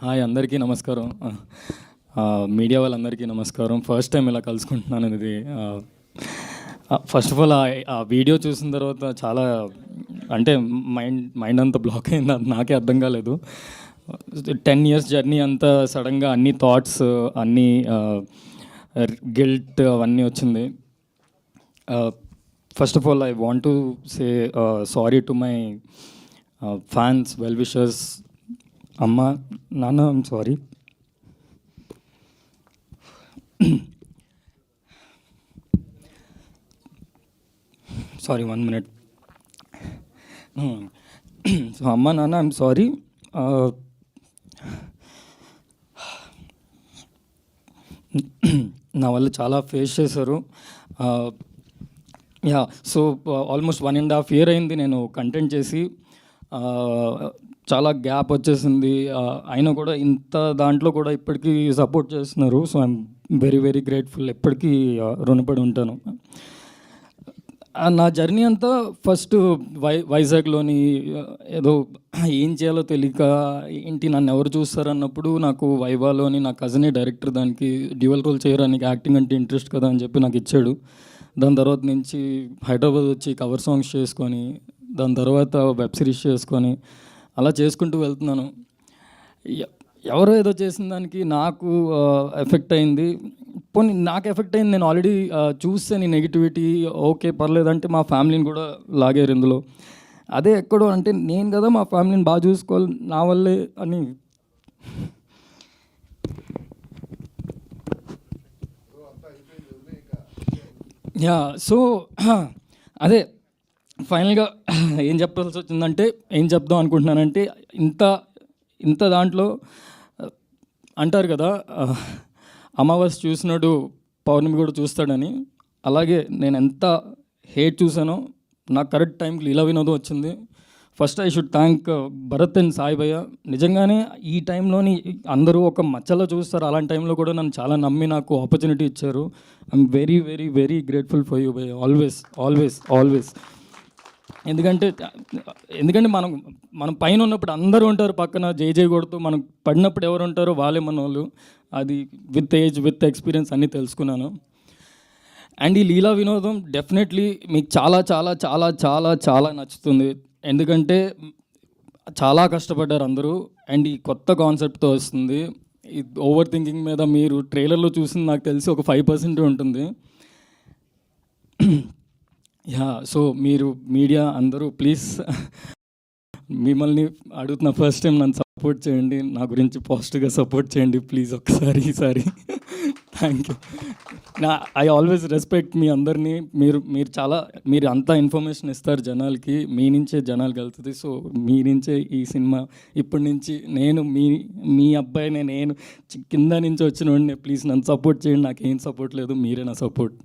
Hi అందరికీ నమస్కారం. Media వాళ్ళందరికీ నమస్కారం. ఫస్ట్ టైం ఇలా కలుసుకుంటున్నాను. ఇది ఫస్ట్ ఆఫ్ ఆల్ ఆ వీడియో చూసిన తర్వాత చాలా అంటే మైండ్ అంతా బ్లాక్ అయింది. అది నాకే అర్థం కాలేదు. 10 years జర్నీ అంతా సడన్గా అన్ని థాట్స్, అన్నీ గిల్ట్ అవన్నీ వచ్చింది. First of all I want to say sorry to my fans, well wishers. అమ్మ, నాన్న, I'm sorry. Sorry, 1 minute. So అమ్మ, నాన్న, ఐమ్ సారీ. నా వల్ల చాలా ఫేస్ చేశారు. సో ఆల్మోస్ట్ 1.5 year అయింది నేను కంటెంట్ చేసి. చాలా గ్యాప్ వచ్చేసింది. అయినా కూడా ఇంత దాంట్లో కూడా ఇప్పటికీ సపోర్ట్ చేస్తున్నారు. So I'm very very grateful. ఎప్పటికీ రుణపడి ఉంటాను. నా జర్నీ అంతా ఫస్ట్ వైజాగ్లోని ఏదో ఏం చేయాలో తెలియక ఏంటి నన్ను ఎవరు చూస్తారన్నప్పుడు నాకు వైవాలోని నా కజినే డైరెక్టర్ దానికి డ్యూయల్ రోల్ చేయడానికి యాక్టింగ్ అంటే ఇంట్రెస్ట్ కదా అని చెప్పి నాకు ఇచ్చాడు. దాని తర్వాత నుంచి హైదరాబాద్ వచ్చి కవర్ సాంగ్స్ చేసుకొని, దాని తర్వాత వెబ్ సిరీస్ చేసుకొని అలా చేసుకుంటూ వెళ్తున్నాను. ఎవరో ఏదో చేసిన దానికి నాకు ఎఫెక్ట్ అయింది. పోనీ నాకు ఎఫెక్ట్ అయింది, నేను ఆల్రెడీ చూసాను ఈ నెగిటివిటీ. ఓకే పర్లేదంటే మా ఫ్యామిలీని కూడా లాగారు ఇందులో. అదే ఎక్కడో అంటే నేను కదా మా ఫ్యామిలీని బాగా చూసుకోవాలి నా వల్లే అని. సో అదే ఫైనల్గా ఏం చెప్పాల్సి వచ్చిందంటే, ఏం చెప్దాం అనుకుంటున్నానంటే, ఇంత దాంట్లో అంటారు కదా అమావాస్య చూసినాడు పౌర్ణమి కూడా చూస్తాడని. అలాగే నేను ఎంత హేట్ చూసానో నాకు కరెక్ట్ టైంకి లీలా వినోదం వచ్చింది. First I should thank Bharat and Sai భయ్య. నిజంగానే ఈ టైంలోని అందరూ ఒక మచ్చలో చూస్తారు. అలాంటి టైంలో కూడా నన్ను చాలా నమ్మి నాకు ఆపర్చునిటీ ఇచ్చారు. I'm very very very grateful for you భయ్య. Always always always. ఎందుకంటే మనం పైన ఉన్నప్పుడు అందరూ ఉంటారు పక్కన జై కొడుతూ, మనం పడినప్పుడు ఎవరు ఉంటారో వాళ్ళే మన వాళ్ళు. అది విత్ ఏజ్ విత్ ఎక్స్పీరియన్స్ అన్నీ తెలుసుకున్నాను. అండ్ ఈ లీలా వినోదం డెఫినెట్లీ మీకు చాలా చాలా చాలా చాలా చాలా నచ్చుతుంది. ఎందుకంటే చాలా కష్టపడ్డారు అందరూ. అండ్ ఈ కొత్త కాన్సెప్ట్తో వస్తుంది. ఈ ఓవర్ థింకింగ్ మీద మీరు ట్రైలర్లో చూసింది నాకు తెలిసి ఒక 5% ఉంటుంది. సో మీరు మీడియా అందరూ ప్లీజ్ మిమ్మల్ని అడుగుతున్న ఫస్ట్ టైం నన్ను సపోర్ట్ చేయండి, నా గురించి పాజిటివ్గా సపోర్ట్ చేయండి ప్లీజ్ ఒకసారి. ఈసారి thank you. I always respect మీ అందరినీ. మీరు అంతా ఇన్ఫర్మేషన్ ఇస్తారు జనాలకి, మీ నుంచే జనాలకు వెళ్తుంది. సో మీ నుంచే ఈ సినిమా ఇప్పటి నుంచి మీ అబ్బాయిని నేను కింద నుంచి వచ్చిన ప్లీజ్ నన్ను సపోర్ట్ చేయండి. నాకేం సపోర్ట్ లేదు, మీరే నా support.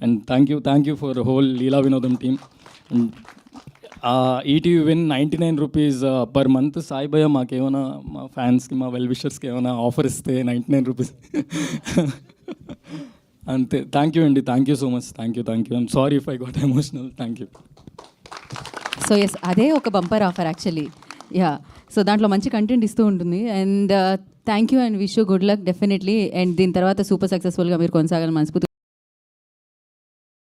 And thank you for whole Leela Vinodam team. ETV win 99 rupees per month. Sai భయ్య మాకేమైనా మా ఫ్యాన్స్కి, మా వెల్ విషర్స్కి ఏమైనా ఆఫర్ ఇస్తే 99 rupees అంతే. థ్యాంక్ యూ అండి, thank you so much. Thank you. I'm sorry if I got emotional. Thank you. So yes, అదే ఒక బంపర్ ఆఫర్ యాక్చువల్లీ. సో దాంట్లో మంచి కంటెంట్ ఇస్తూ ఉంటుంది. And thank you and wish you good luck definitely. And దీని తర్వాత super సక్సెస్ఫుల్గా మీరు కొనసాగాలని మనస్ఫూర్తి